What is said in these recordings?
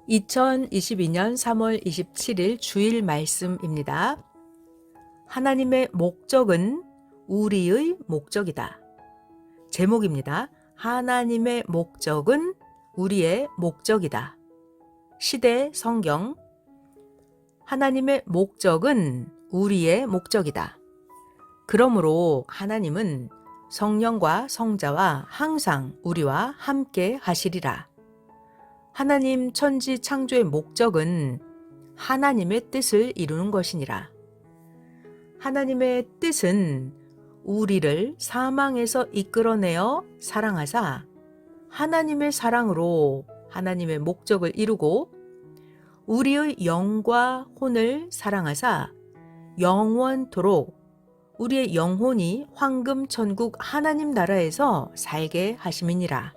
2022년 3월 27일 주일 말씀입니다. 하나님의 목적은 우리의 목적이다. 제목입니다. 하나님의 목적은 우리의 목적이다. 시대 성경. 하나님의 목적은 우리의 목적이다. 그러므로 하나님은 성령과 성자와 항상 우리와 함께 하시리라. 하나님 천지 창조의 목적은 하나님의 뜻을 이루는 것이니라. 하나님의 뜻은 우리를 사망에서 이끌어내어 사랑하사 하나님의 사랑으로 하나님의 목적을 이루고 우리의 영과 혼을 사랑하사 영원토록 우리의 영혼이 황금천국 하나님 나라에서 살게 하심이니라.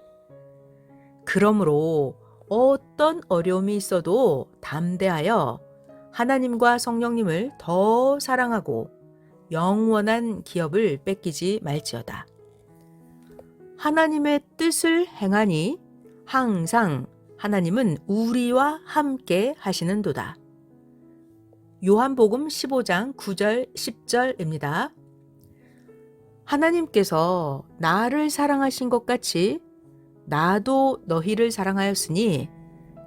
그러므로 어떤 어려움이 있어도 담대하여 하나님과 성령님을 더 사랑하고 영원한 기업을 뺏기지 말지어다. 하나님의 뜻을 행하니 항상 하나님은 우리와 함께 하시는도다. 요한복음 15장 9절 10절입니다. 하나님께서 나를 사랑하신 것 같이 나도 너희를 사랑하였으니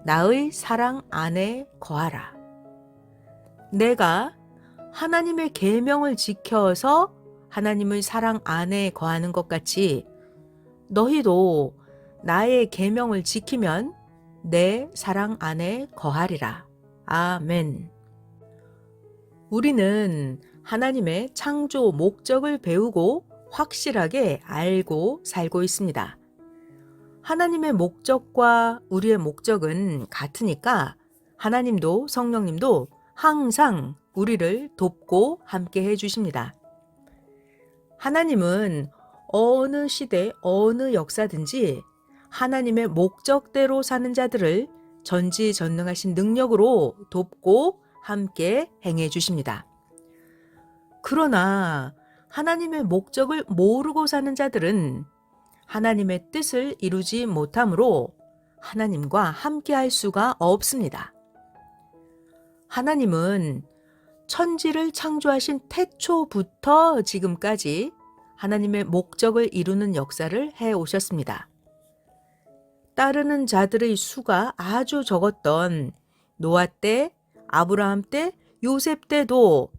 나의 사랑 안에 거하라. 내가 하나님의 계명을 지켜서 하나님의 사랑 안에 거하는 것 같이 너희도 나의 계명을 지키면 내 사랑 안에 거하리라. 아멘. 우리는 하나님의 창조 목적을 배우고 확실하게 알고 살고 있습니다. 하나님의 목적과 우리의 목적은 같으니까 하나님도 성령님도 항상 우리를 돕고 함께 해주십니다. 하나님은 어느 시대, 어느 역사든지 하나님의 목적대로 사는 자들을 전지전능하신 능력으로 돕고 함께 행해 주십니다. 그러나 하나님의 목적을 모르고 사는 자들은 하나님의 뜻을 이루지 못하므로 하나님과 함께 할 수가 없습니다. 하나님은 천지를 창조하신 태초부터 지금까지 하나님의 목적을 이루는 역사를 해 오셨습니다. 따르는 자들의 수가 아주 적었던 노아 때, 아브라함 때, 요셉 때도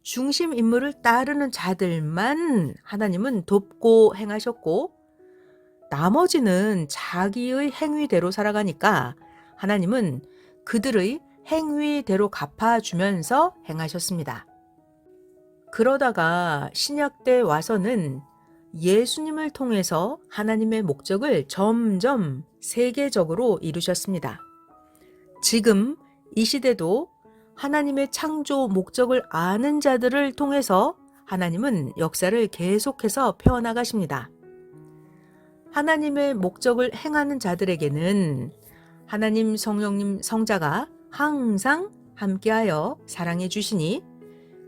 중심 인물을 따르는 자들만 하나님은 돕고 행하셨고 나머지는 자기의 행위대로 살아가니까 하나님은 그들의 행위대로 갚아주면서 행하셨습니다. 그러다가 신약 때 와서는 예수님을 통해서 하나님의 목적을 점점 세계적으로 이루셨습니다. 지금 이 시대도 하나님의 창조 목적을 아는 자들을 통해서 하나님은 역사를 계속해서 펴나가십니다. 하나님의 목적을 행하는 자들에게는 하나님 성령님 성자가 항상 함께하여 사랑해 주시니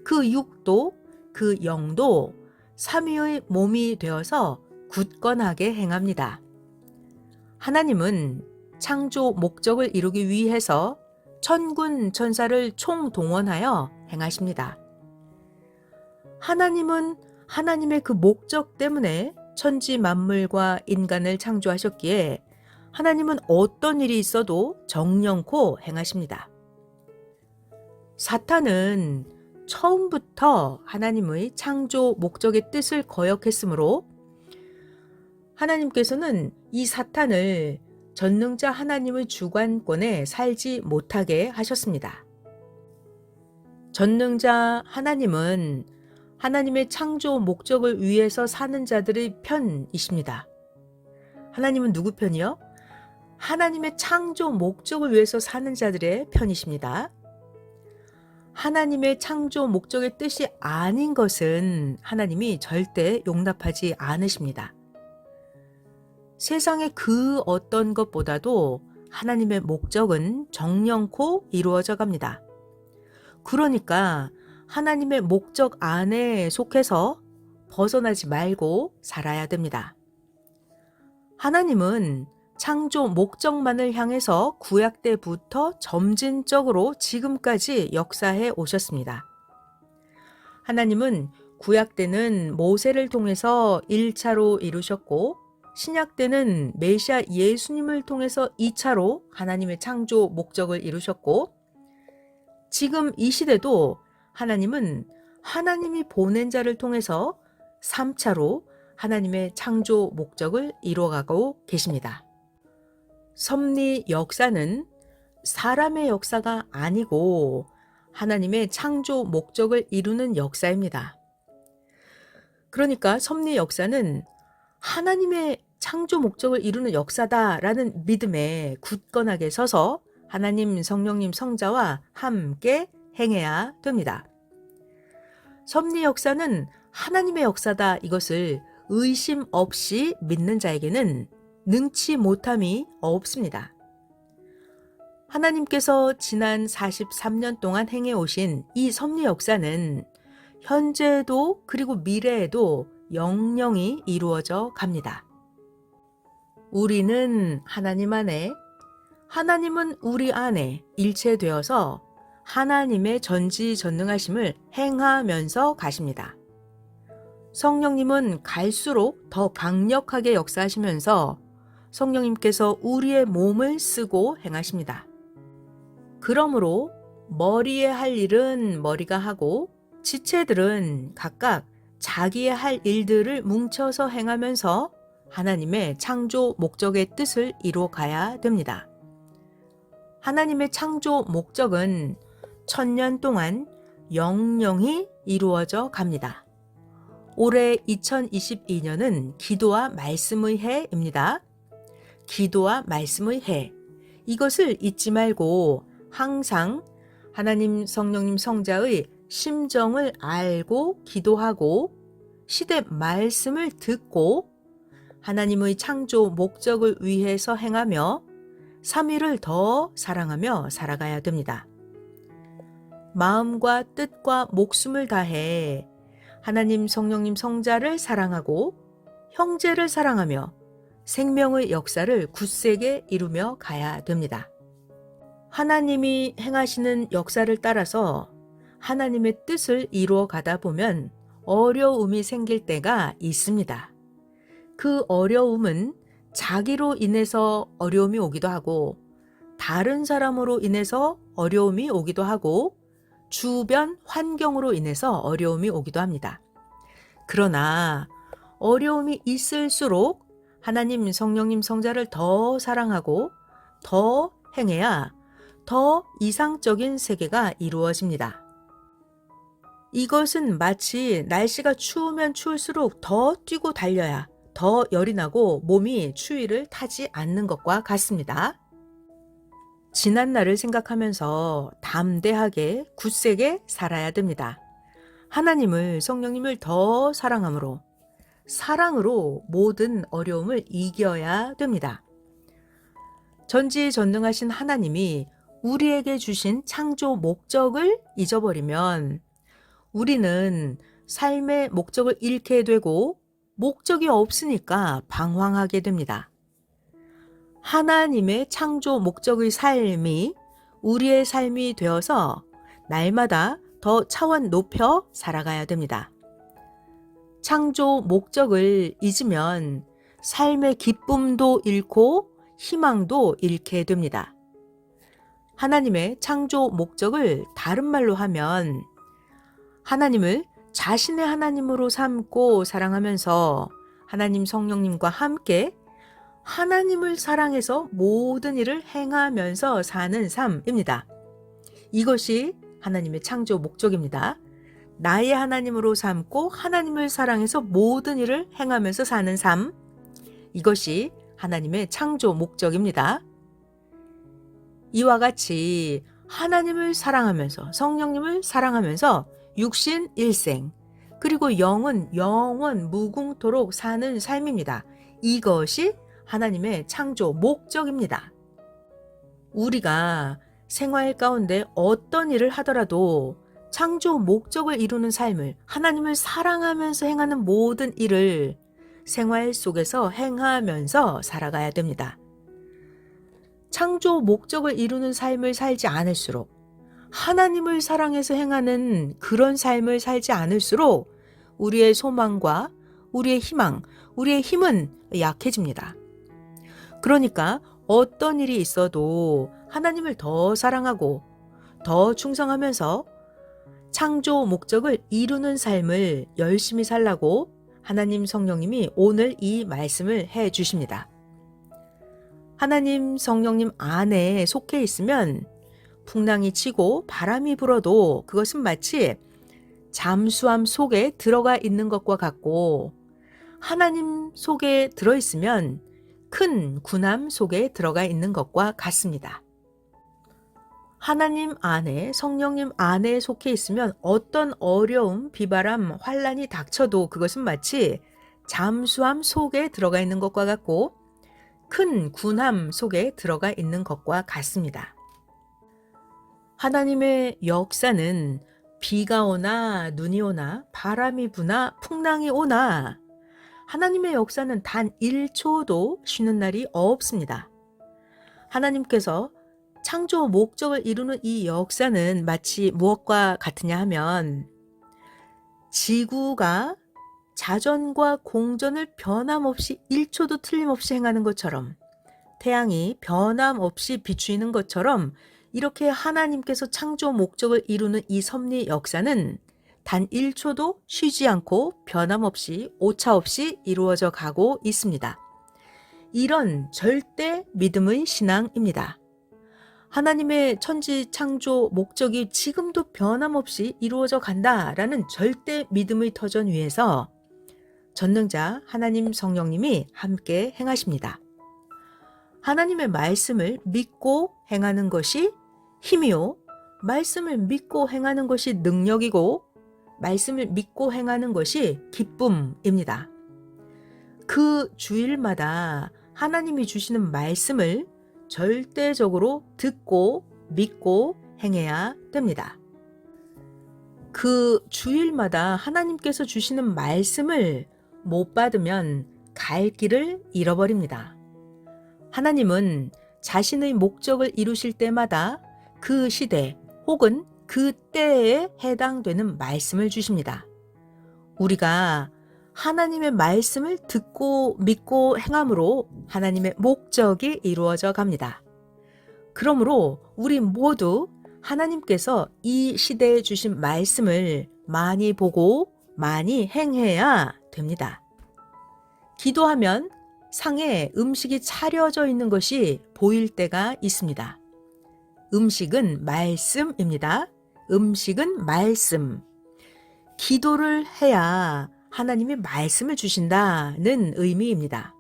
그 육도 그 영도 삼위의 몸이 되어서 굳건하게 행합니다. 하나님은 창조 목적을 이루기 위해서 천군 천사를 총동원하여 행하십니다. 하나님은 하나님의 그 목적 때문에 천지 만물과 인간을 창조하셨기에 하나님은 어떤 일이 있어도 정령코 행하십니다. 사탄은 처음부터 하나님의 창조 목적의 뜻을 거역했으므로 하나님께서는 이 사탄을 전능자 하나님의 주관권에 살지 못하게 하셨습니다. 전능자 하나님은 하나님의 창조 목적을 위해서 사는 자들의 편이십니다. 하나님은 누구 편이요? 하나님의 창조 목적을 위해서 사는 자들의 편이십니다. 하나님의 창조 목적의 뜻이 아닌 것은 하나님이 절대 용납하지 않으십니다. 세상의 그 어떤 것보다도 하나님의 목적은 정령코 이루어져 갑니다. 그러니까 하나님의 목적 안에 속해서 벗어나지 말고 살아야 됩니다. 하나님은 창조 목적만을 향해서 구약 때부터 점진적으로 지금까지 역사해 오셨습니다. 하나님은 구약 때는 모세를 통해서 1차로 이루셨고 신약 때는 메시아 예수님을 통해서 2차로 하나님의 창조 목적을 이루셨고 지금 이 시대도 하나님은 하나님이 보낸 자를 통해서 3차로 하나님의 창조 목적을 이루어가고 계십니다. 섭리 역사는 사람의 역사가 아니고 하나님의 창조 목적을 이루는 역사입니다. 그러니까 섭리 역사는 하나님의 창조 목적을 이루는 역사다라는 믿음에 굳건하게 서서 하나님 성령님 성자와 함께 행해야 됩니다. 섭리 역사는 하나님의 역사다 이것을 의심 없이 믿는 자에게는 능치 못함이 없습니다. 하나님께서 지난 43년 동안 행해 오신 이 섭리 역사는 현재에도 그리고 미래에도 영영이 이루어져 갑니다. 우리는 하나님 안에, 하나님은 우리 안에 일체되어서 하나님의 전지전능하심을 행하면서 가십니다. 성령님은 갈수록 더 강력하게 역사하시면서 성령님께서 우리의 몸을 쓰고 행하십니다. 그러므로 머리에 할 일은 머리가 하고 지체들은 각각 자기의 할 일들을 뭉쳐서 행하면서 하나님의 창조 목적의 뜻을 이루어가야 됩니다. 하나님의 창조 목적은 1000년 동안 영영히 이루어져 갑니다. 올해 2022년은 기도와 말씀의 해입니다. 기도와 말씀의 해. 이것을 잊지 말고 항상 하나님 성령님 성자의 심정을 알고 기도하고 시대 말씀을 듣고 하나님의 창조 목적을 위해서 행하며 3위를 더 사랑하며 살아가야 됩니다. 마음과 뜻과 목숨을 다해 하나님 성령님 성자를 사랑하고 형제를 사랑하며 생명의 역사를 굳세게 이루며 가야 됩니다. 하나님이 행하시는 역사를 따라서 하나님의 뜻을 이루어 가다 보면 어려움이 생길 때가 있습니다. 그 어려움은 자기로 인해서 어려움이 오기도 하고 다른 사람으로 인해서 어려움이 오기도 하고 주변 환경으로 인해서 어려움이 오기도 합니다. 그러나 어려움이 있을수록 하나님 성령님 성자를 더 사랑하고 더 행해야 더 이상적인 세계가 이루어집니다. 이것은 마치 날씨가 추우면 추울수록 더 뛰고 달려야 더 열이 나고 몸이 추위를 타지 않는 것과 같습니다. 지난 날을 생각하면서 담대하게 굳세게 살아야 됩니다. 하나님을 성령님을 더 사랑함으로 사랑으로 모든 어려움을 이겨야 됩니다. 전지전능하신 하나님이 우리에게 주신 창조 목적을 잊어버리면 우리는 삶의 목적을 잃게 되고 목적이 없으니까 방황하게 됩니다. 하나님의 창조 목적의 삶이 우리의 삶이 되어서 날마다 더 차원 높여 살아가야 됩니다. 창조 목적을 잊으면 삶의 기쁨도 잃고 희망도 잃게 됩니다. 하나님의 창조 목적을 다른 말로 하면 하나님을 자신의 하나님으로 삼고 사랑하면서 하나님 성령님과 함께 하나님을 사랑해서 모든 일을 행하면서 사는 삶입니다. 이것이 하나님의 창조 목적입니다. 나의 하나님으로 삼고 하나님을 사랑해서 모든 일을 행하면서 사는 삶. 이것이 하나님의 창조 목적입니다. 이와 같이 하나님을 사랑하면서 성령님을 사랑하면서 육신 일생 그리고 영은 영원 무궁토록 사는 삶입니다. 이것이 하나님의 창조 목적입니다. 우리가 생활 가운데 어떤 일을 하더라도 창조 목적을 이루는 삶을 하나님을 사랑하면서 행하는 모든 일을 생활 속에서 행하면서 살아가야 됩니다. 창조 목적을 이루는 삶을 살지 않을수록, 하나님을 사랑해서 행하는 그런 삶을 살지 않을수록 우리의 소망과 우리의 희망, 우리의 힘은 약해집니다. 그러니까 어떤 일이 있어도 하나님을 더 사랑하고 더 충성하면서 창조 목적을 이루는 삶을 열심히 살라고 하나님 성령님이 오늘 이 말씀을 해 주십니다. 하나님 성령님 안에 속해 있으면 풍랑이 치고 바람이 불어도 그것은 마치 잠수함 속에 들어가 있는 것과 같고, 하나님 속에 들어있으면 큰 군함 속에 들어가 있는 것과 같습니다. 하나님 안에, 성령님 안에 속해 있으면 어떤 어려움, 비바람, 환란이 닥쳐도 그것은 마치 잠수함 속에 들어가 있는 것과 같고 큰 군함 속에 들어가 있는 것과 같습니다. 하나님의 역사는 비가 오나 눈이 오나 바람이 부나 풍랑이 오나 하나님의 역사는 단 1초도 쉬는 날이 없습니다. 하나님께서 창조 목적을 이루는 이 역사는 마치 무엇과 같으냐 하면, 지구가 자전과 공전을 변함없이 1초도 틀림없이 행하는 것처럼, 태양이 변함없이 비추이는 것처럼, 이렇게 하나님께서 창조 목적을 이루는 이 섭리 역사는 단 1초도 쉬지 않고 변함없이 오차없이 이루어져 가고 있습니다. 이런 절대 믿음의 신앙입니다. 하나님의 천지 창조 목적이 지금도 변함없이 이루어져 간다라는 절대 믿음의 터전 위에서 전능자 하나님 성령님이 함께 행하십니다. 하나님의 말씀을 믿고 행하는 것이 힘이요, 말씀을 믿고 행하는 것이 능력이고, 말씀을 믿고 행하는 것이 기쁨입니다. 그 주일마다 하나님이 주시는 말씀을 절대적으로 듣고 믿고 행해야 됩니다. 그 주일마다 하나님께서 주시는 말씀을 못 받으면 갈 길을 잃어버립니다. 하나님은 자신의 목적을 이루실 때마다 그 시대 혹은 그 때에 해당되는 말씀을 주십니다. 우리가 하나님의 말씀을 듣고 믿고 행함으로 하나님의 목적이 이루어져 갑니다. 그러므로 우리 모두 하나님께서 이 시대에 주신 말씀을 많이 보고 많이 행해야 됩니다. 기도하면 상에 음식이 차려져 있는 것이 보일 때가 있습니다. 음식은 말씀입니다. 음식은 말씀. 기도를 해야 하나님이 말씀을 주신다는 의미입니다.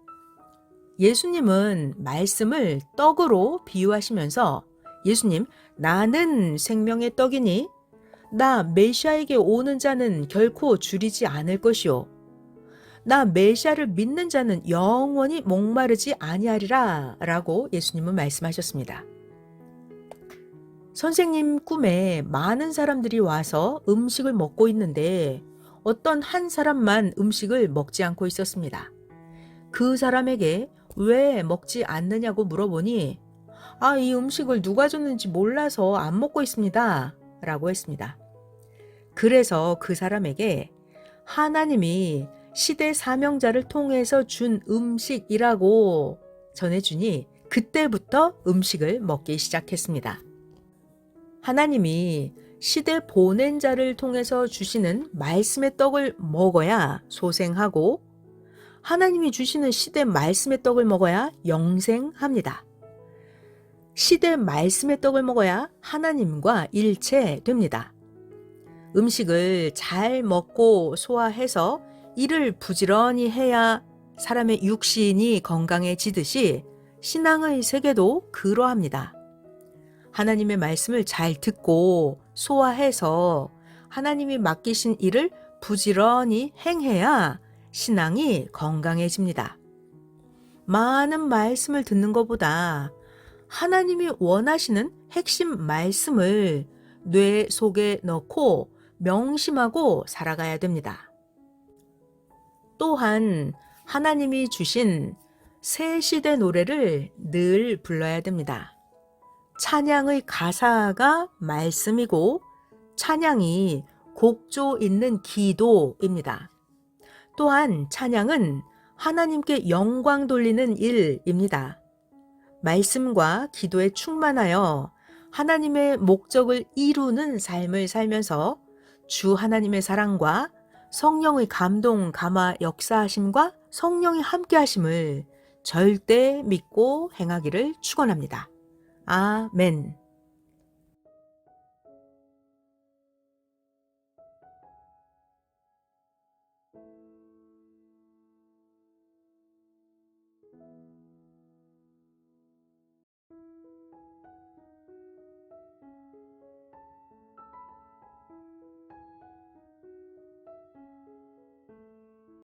예수님은 말씀을 떡으로 비유하시면서, 예수님, 나는 생명의 떡이니 나 메시아에게 오는 자는 결코 줄이지 않을 것이요, 나 메시아를 믿는 자는 영원히 목마르지 아니하리라 라고 예수님은 말씀하셨습니다. 선생님 꿈에 많은 사람들이 와서 음식을 먹고 있는데 어떤 한 사람만 음식을 먹지 않고 있었습니다. 그 사람에게 왜 먹지 않느냐고 물어보니, 이 음식을 누가 줬는지 몰라서 안 먹고 있습니다 라고 했습니다. 그래서 그 사람에게 하나님이 시대 사명자를 통해서 준 음식이라고 전해주니 그때부터 음식을 먹기 시작했습니다. 하나님이 시대 보낸 자를 통해서 주시는 말씀의 떡을 먹어야 소생하고, 하나님이 주시는 시대 말씀의 떡을 먹어야 영생합니다. 시대 말씀의 떡을 먹어야 하나님과 일체됩니다. 음식을 잘 먹고 소화해서 이를 부지런히 해야 사람의 육신이 건강해지듯이 신앙의 세계도 그러합니다. 하나님의 말씀을 잘 듣고 소화해서 하나님이 맡기신 일을 부지런히 행해야 신앙이 건강해집니다. 많은 말씀을 듣는 것보다 하나님이 원하시는 핵심 말씀을 뇌 속에 넣고 명심하고 살아가야 됩니다. 또한 하나님이 주신 새 시대 노래를 늘 불러야 됩니다. 찬양의 가사가 말씀이고 찬양이 곡조 있는 기도입니다. 또한 찬양은 하나님께 영광 돌리는 일입니다. 말씀과 기도에 충만하여 하나님의 목적을 이루는 삶을 살면서 주 하나님의 사랑과 성령의 감동, 감화, 역사하심과 성령이 함께하심을 절대 믿고 행하기를 축원합니다. 아멘.